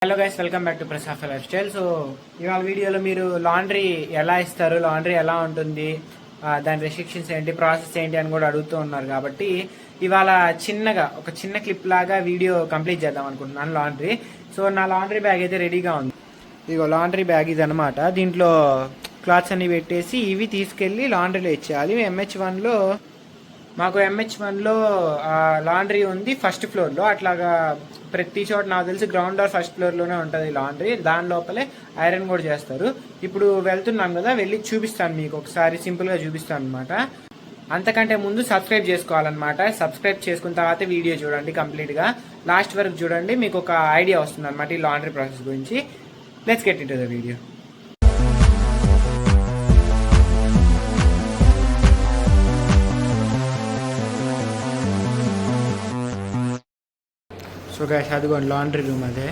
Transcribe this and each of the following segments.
Hello guys, welcome back to ప్రసాఫ్ lifestyle. So ఇవాళ వీడియోలో మీరు లాండ్రీ ఎలా ఇస్తారు, లాండ్రీ ఎలా ఉంటుంది, దాని రెస్ట్రిక్షన్స్ ఏంటి, ప్రాసెస్ ఏంటి అని కూడా అడుగుతూ ఉన్నారు. కాబట్టి ఇవాళ చిన్నగా ఒక చిన్న క్లిప్ లాగా వీడియో కంప్లీట్ చేద్దాం అనుకుంటున్నాను లాండ్రీ. సో నా లాండ్రీ బ్యాగ్ అయితే రెడీగా ఉంది. ఇదిగో లాండ్రీ బ్యాగ్ ఇది అనమాట. దీంట్లో క్లాత్స్ అన్ని పెట్టేసి ఇవి తీసుకెళ్లి లాండ్రీలో ఇచ్చేయాలి. MH1లో మాకు MH1లో లాండ్రీ ఉంది ఫస్ట్ ఫ్లోర్లో. అట్లాగా ప్రతి చోట నాకు తెలిసి గ్రౌండ్ ఫ్లోర్ ఫస్ట్ ఫ్లోర్లోనే ఉంటుంది లాండ్రీ. దాని లోపలే ఐరన్ కూడా చేస్తారు. ఇప్పుడు వెళ్తున్నాను కదా, వెళ్ళి చూపిస్తాను మీకు ఒకసారి, సింపుల్గా చూపిస్తాను అనమాట. అంతకంటే ముందు సబ్స్క్రైబ్ చేసుకోవాలన్నమాట. సబ్స్క్రైబ్ చేసుకున్న తర్వాత వీడియో చూడండి కంప్లీట్గా, లాస్ట్ వరకు చూడండి, మీకు ఒక ఐడియా వస్తుంది అనమాట ఈ లాండ్రీ ప్రాసెస్ గురించి. Let's get into the video. So guys, అదిగోండి లాండ్రీ రూమ్ అదే.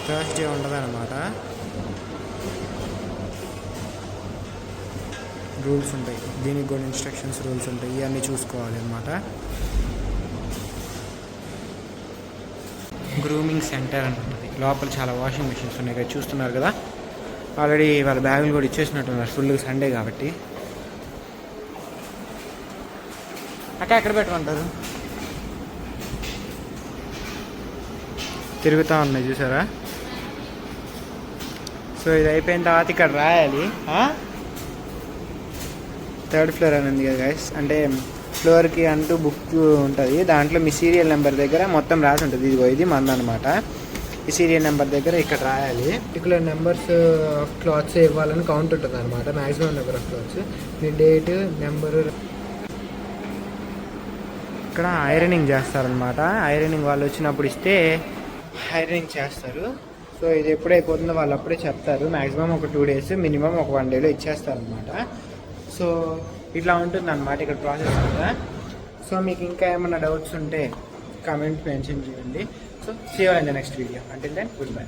థర్స్డే ఉంటుంది అన్నమాట. రూల్స్ ఉంటాయి దీనికి కూడా, ఇన్స్ట్రక్షన్స్, రూల్స్ ఉంటాయి, ఇవన్నీ చూసుకోవాలి అన్నమాట. గ్రూమింగ్ సెంటర్ అని ఉంటుంది లోపల. చాలా వాషింగ్ మిషన్స్ ఉన్నాయి కదా, చూస్తున్నారు కదా. ఆల్రెడీ వాళ్ళ బ్యాగులు కూడా ఇచ్చేసినట్టున్నారు, ఫుల్ సండే కాబట్టి. అక్క ఎక్కడ పెట్టమంటారు? తిరుగుతూ ఉన్నాయి చూసారా. సో ఇది అయిపోయిన తర్వాత ఇక్కడ రాయాలి. థర్డ్ ఫ్లోర్ అని ఉంది కదా గైస్, అంటే ఫ్లోర్కి అంటూ బుక్ ఉంటుంది. దాంట్లో మీ సీరియల్ నెంబర్ దగ్గర మొత్తం రాసి ఉంటుంది. ఇదిగో ఇది మంది అనమాట. ఈ సీరియల్ నెంబర్ దగ్గర ఇక్కడ రాయాలి. పర్టికులర్ నెంబర్స్ ఆఫ్ క్లాత్స్ ఇవ్వాలని కౌంట్ ఉంటుంది అనమాట. Maximum number of clothes, me date, number. ఇక్కడ ఐరనింగ్ చేస్తారనమాట. ఐరనింగ్ వాళ్ళు వచ్చినప్పుడు ఇస్తే ఐరనింగ్ చేస్తారు. సో ఇది ఎప్పుడైపోతుందో వాళ్ళు అప్పుడే చెప్తారు. మ్యాక్సిమం ఒక 2 days, మినిమం ఒక 1 day ఇచ్చేస్తారనమాట. సో ఇట్లా ఉంటుంది అనమాట ఇక్కడ ప్రాసెస్ అంతా. సో మీకు ఇంకా ఏమైనా డౌట్స్ ఉంటే కామెంట్ మెన్షన్ చేయండి. So see you in the next video. Until then, good by.